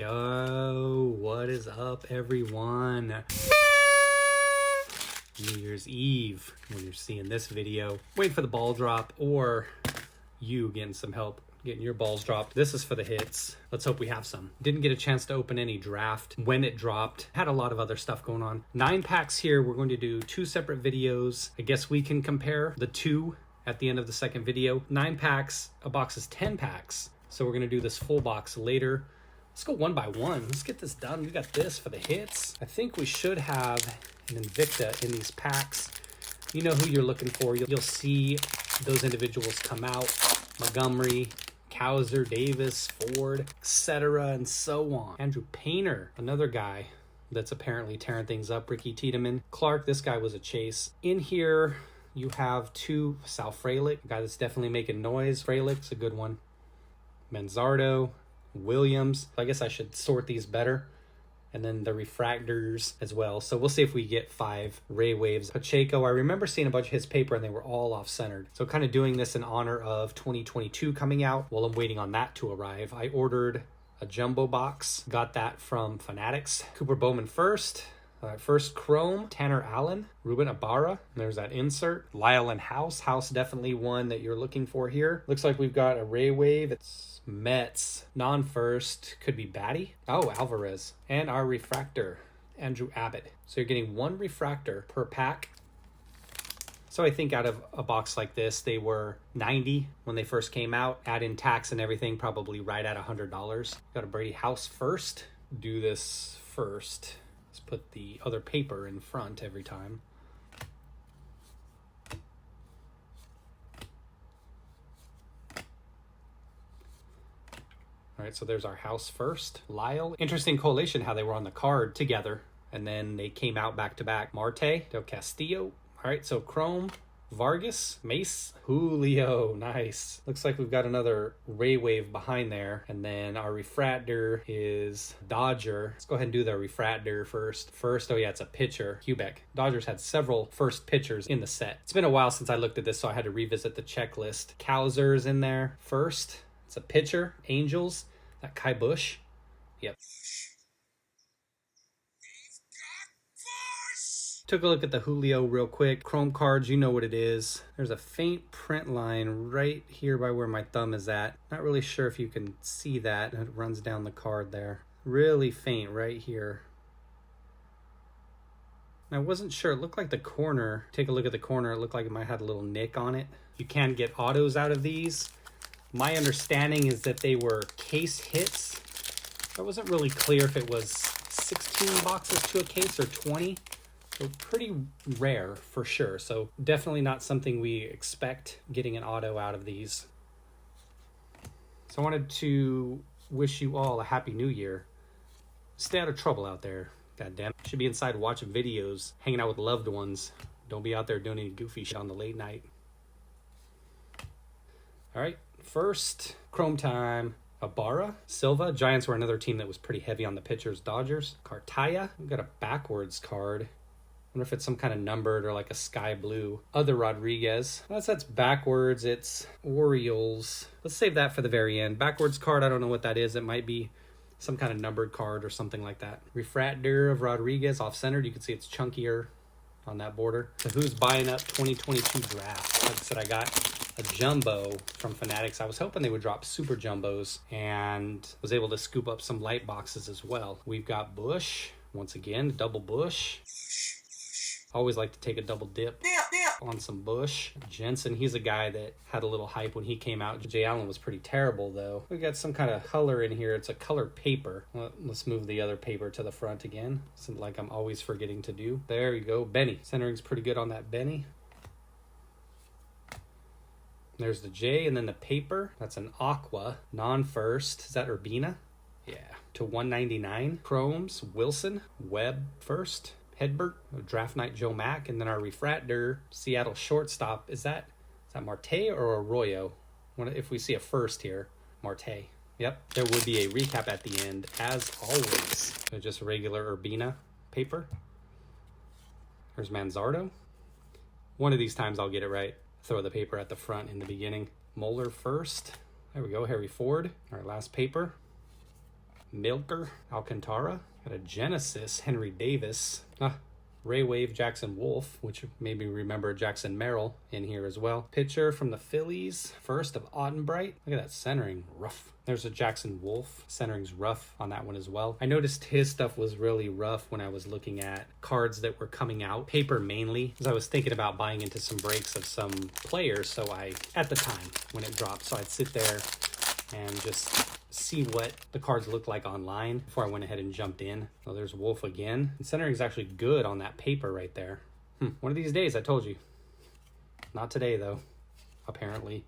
Yo, what is up, everyone? New Year's Eve, when you're seeing this video. Wait for the ball drop, or you getting some help getting your balls dropped. This is for the hits. Let's hope we have some. Didn't get a chance to open any draft when it dropped. Had a lot of other stuff going on. 9 packs here. We're going to do 2 separate videos. I guess we can compare the 2 at the end of the second video. 9 packs, a box is 10 packs. So we're gonna do this full box later. Let's go one by one. Let's get this done. We got this for the hits. I think we should have an Invicta in these packs. You know who you're looking for. You'll see those individuals come out. Montgomery, Cowser, Davis, Ford, etc. and so on. Andrew Painter, another guy that's apparently tearing things up. Ricky Tiedemann. Clark, this guy was a chase. In here, you have 2 Sal Frelick, a guy that's definitely making noise. Frelick's a good one. Manzardo, Williams. I guess I should sort these better. And then the refractors as well. So we'll see if we get 5 Ray Waves. Pacheco, I remember seeing a bunch of his paper and they were all off-centered. So kind of doing this in honor of 2022 coming out while I'm waiting on that to arrive. I ordered a jumbo box. Got that from Fanatics. Cooper Bowman first. First Chrome, Tanner Allen, Ruben Ibarra. There's that insert. Lyle and House. House definitely one that you're looking for here. Looks like we've got a Ray Wave. It's Mets. Non-first. Could be Batty. Oh, Alvarez. And our refractor, Andrew Abbott. So you're getting 1 refractor per pack. So I think out of a box like this, they were $90 when they first came out. Add in tax and everything, probably right at $100. Got a Brady House first. Do this first. Let's put the other paper in front every time. All right, so there's our House first. Lyle. Interesting collation how they were on the card together, and then they came out back to back. Marte, Del Castillo. All right, so Chrome, Vargas, Mace, Julio. Nice. Looks like we've got another Ray Wave behind there. And then our refractor is Dodger. Let's go ahead and do the refractor first. Oh yeah, it's a pitcher. Quebec. Dodgers had several first pitchers in the set. It's been a while since I looked at this, so I had to revisit the checklist. Cowser's in there first. It's a pitcher. Angels. That Kai Bush. Yep. Took a look at the Julio real quick. Chrome cards, you know what it is. There's a faint print line right here by where my thumb is at. Not really sure if you can see that. It runs down the card there. Really faint right here. I wasn't sure. It looked like the corner. Take a look at the corner. It looked like it might have a little nick on it. You can get autos out of these. My understanding is that they were case hits. I wasn't really clear if it was 16 boxes to a case or 20. So pretty rare for sure. So definitely not something we expect getting an auto out of these. So I wanted to wish you all a happy new year. Stay out of trouble out there. God damn. Should be inside watching videos, hanging out with loved ones. Don't be out there doing any goofy shit on the late night. All right, first Chrome time. Ibarra, Silva. Giants were another team that was pretty heavy on the pitchers. Dodgers. Cartaya. We've got a backwards card. Wonder if it's some kind of numbered or like a sky blue. Other Rodriguez. That's backwards. It's Orioles. Let's save that for the very end. Backwards card, I don't know what that is. It might be some kind of numbered card or something like that. Refractor of Rodriguez, off-centered. You can see it's chunkier on that border. So who's buying up 2022 draft? Like I said, I got a jumbo from Fanatics. I was hoping they would drop super jumbos and was able to scoop up some light boxes as well. We've got Bush. Once again, double Bush. Always like to take a double dip on some Bush. Jensen, he's a guy that had a little hype when he came out. Jay Allen was pretty terrible, though. We got some kind of color in here. It's a colored paper. Let's move the other paper to the front again. Something like I'm always forgetting to do. There you go. Benny. Centering's pretty good on that Benny. There's the J and then the paper. That's an aqua. Non-first. Is that Urbina? Yeah. To 199. Chromes. Wilson. Webb first. Hedbert, draft night Joe Mack, and then our refractor, Seattle shortstop. Is that Marte or Arroyo? If we see a first here, Marte. Yep, there would be a recap at the end, as always. So just regular Urbina paper. There's Manzardo. One of these times I'll get it right. Throw the paper at the front in the beginning. Moeller first. There we go, Harry Ford. Our last paper. Milker, Alcantara. Got a Genesis, Henry Davis. Ray Wave, Jackson Wolf, which made me remember Jackson Merrill in here as well. Pitcher from the Phillies, first of Ottenbright. Look at that centering, rough. There's a Jackson Wolf, centering's rough on that one as well. I noticed his stuff was really rough when I was looking at cards that were coming out, paper mainly, because I was thinking about buying into some breaks of some players. So at the time when it dropped, so I'd sit there and just see what the cards looked like online before I went ahead and jumped in. Oh, there's Wolf again. And centering is actually good on that paper right there. One of these days, I told you. Not today, though, apparently.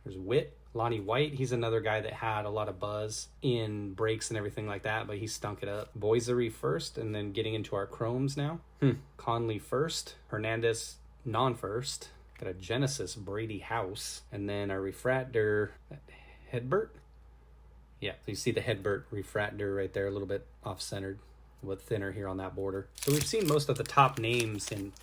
There's Witt, Lonnie White. He's another guy that had a lot of buzz in breaks and everything like that, but he stunk it up. Boisery first, and then getting into our chromes now. Conley first, Hernandez non-first. Got a Genesis, Brady House, and then our refractor, Hedbert. Yeah, so you see the Hedbert refractor right there, a little bit off-centered, a little thinner here on that border. So we've seen most of the top names in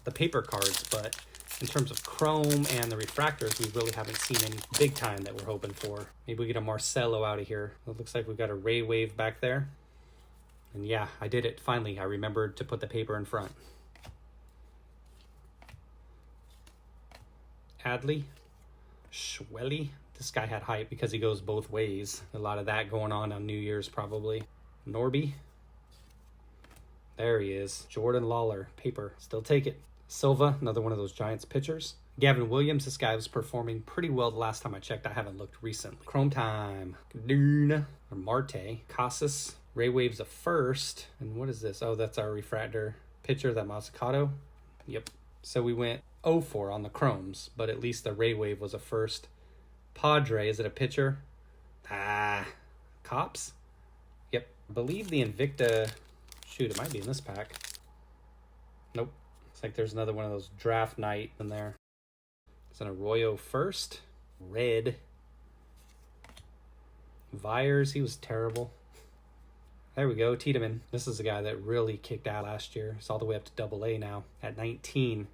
the paper cards, but in terms of chrome and the refractors, we really haven't seen any big time that we're hoping for. Maybe we get a Marcelo out of here. It looks like we've got a Ray Wave back there. And yeah, I did it. Finally, I remembered to put the paper in front. Adley, Schwelly. This guy had hype because he goes both ways. A lot of that going on New Year's probably. Norby. There he is. Jordan Lawler. Paper. Still take it. Silva, another one of those Giants pitchers. Gavin Williams. This guy was performing pretty well the last time I checked. I haven't looked recently. Chrome time. Kaduna. Or Marte. Casas. Ray Wave's a first. And what is this? Oh, that's our refractor pitcher, that Mazzucato. Yep. So we went 0-4 on the chromes, but at least the Ray Wave was a first. Padre, is it a pitcher? Cops? Yep. I believe the Invicta, shoot, it might be in this pack. Nope. It's like there's another one of those draft night in there. It's an Arroyo first. Red. Vyers, he was terrible. There we go, Tiedemann. This is a guy that really kicked out last year. He's all the way up to AA now at 19.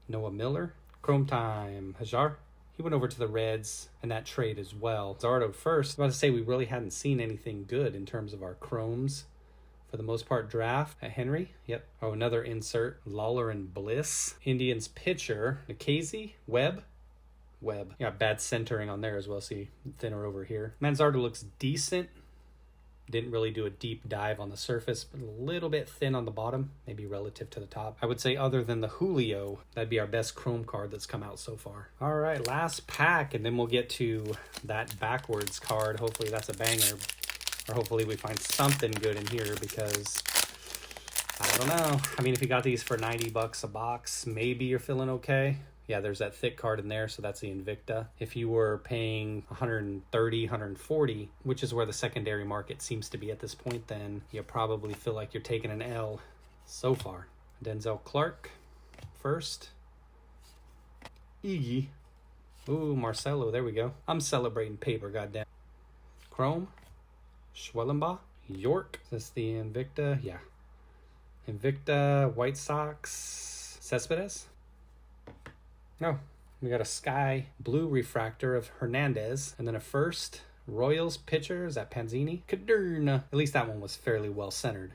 Noah Miller. Chrome time. Hajar. He went over to the Reds in that trade as well. Manzardo first. I was about to say we really hadn't seen anything good in terms of our chromes. For the most part, draft at Henry. Yep. Oh, another insert. Lawler and Bliss. Indians pitcher. Nikhazy. Webb. Yeah, bad centering on there as well. See, thinner over here. Manzardo looks decent. Didn't really do a deep dive on the surface, but a little bit thin on the bottom, maybe relative to the top. I would say other than the Julio, that'd be our best chrome card that's come out so far. All right, last pack, and then we'll get to that backwards card. Hopefully that's a banger, or hopefully we find something good in here because I don't know. I mean, if you got these for $90 a box, maybe you're feeling okay. Yeah, there's that thick card in there, so that's the Invicta. If you were paying $130, $140, which is where the secondary market seems to be at this point, then you probably feel like you're taking an L so far. Denzel Clark, first. Iggy. Ooh, Marcelo, there we go. I'm celebrating paper, goddamn. Chrome. Schwellenbach. York. Is this the Invicta? Yeah. Invicta, White Sox. Cespedes. No, we got a sky blue refractor of Hernandez, and then a first Royals pitcher. Is that Panzini? Kaduna. At least that one was fairly well centered.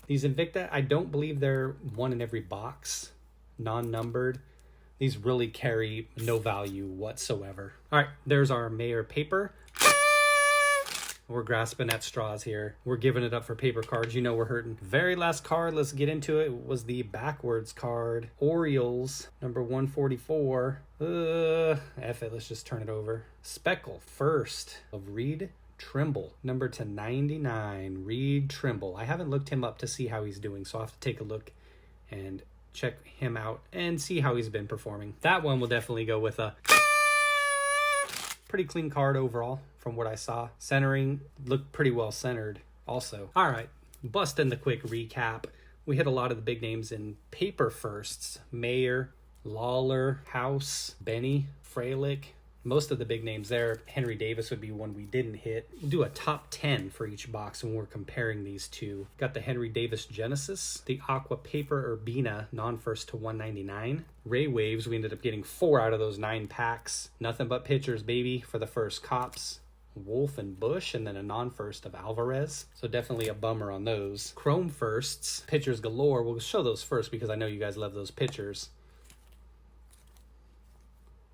These Invicta, I don't believe they're one in every box, non-numbered. These really carry no value whatsoever. All right, there's our Mayor paper. We're grasping at straws here. We're giving it up for paper cards. You know we're hurting. Very last card, let's get into it, was the backwards card. Orioles, number 144. F it, let's just turn it over. Speckle, first of Reed Trimble, number to 99. Reed Trimble. I haven't looked him up to see how he's doing, so I'll have to take a look and check him out and see how he's been performing. That one will definitely go with a pretty clean card overall from what I saw. Centering looked pretty well centered also. All right, busting the quick recap. We hit a lot of the big names in paper firsts. Mayer, Lawler, House, Benny, Frelick. Most of the big names there. Henry Davis would be one we didn't hit. We'll do a top 10 for each box when we're comparing these two. Got the Henry Davis Genesis, the Aqua Paper Urbina non-first to 199. Ray Waves, we ended up getting 4 out of those 9 packs. Nothing but pitchers, baby, for the first. Cops, Wolf and Bush, and then a non-first of Alvarez. So definitely a bummer on those. Chrome firsts, pitchers galore. We'll show those first because I know you guys love those pitchers.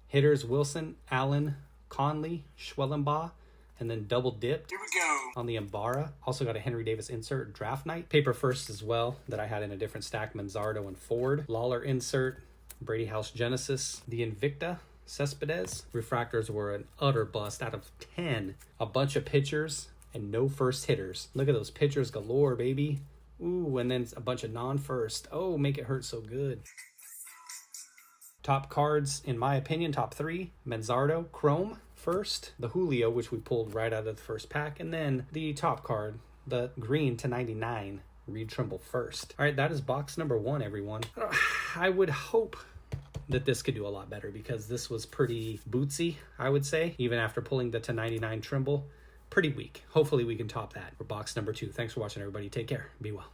Hitters Wilson, Allen, Conley, Schwellenbaugh, and then double dipped. Here we go. On the Ibarra. Also got a Henry Davis insert, draft night. Paper first as well that I had in a different stack, Manzardo and Ford. Lawler insert, Brady House Genesis. The Invicta, Cespedes. Refractors were an utter bust out of 10. A bunch of pitchers and no first hitters. Look at those pitchers galore, baby. Ooh, and then a bunch of non-first. Oh, make it hurt so good. Top cards, in my opinion, top 3. Manzardo, Chrome first. The Julio, which we pulled right out of the first pack. And then the top card, the green /99, Reed Trimble first. All right, that is box number 1, everyone. I would hope that this could do a lot better because this was pretty bootsy, I would say. Even after pulling the /99 Trimble, pretty weak. Hopefully we can top that for box number 2. Thanks for watching, everybody. Take care. Be well.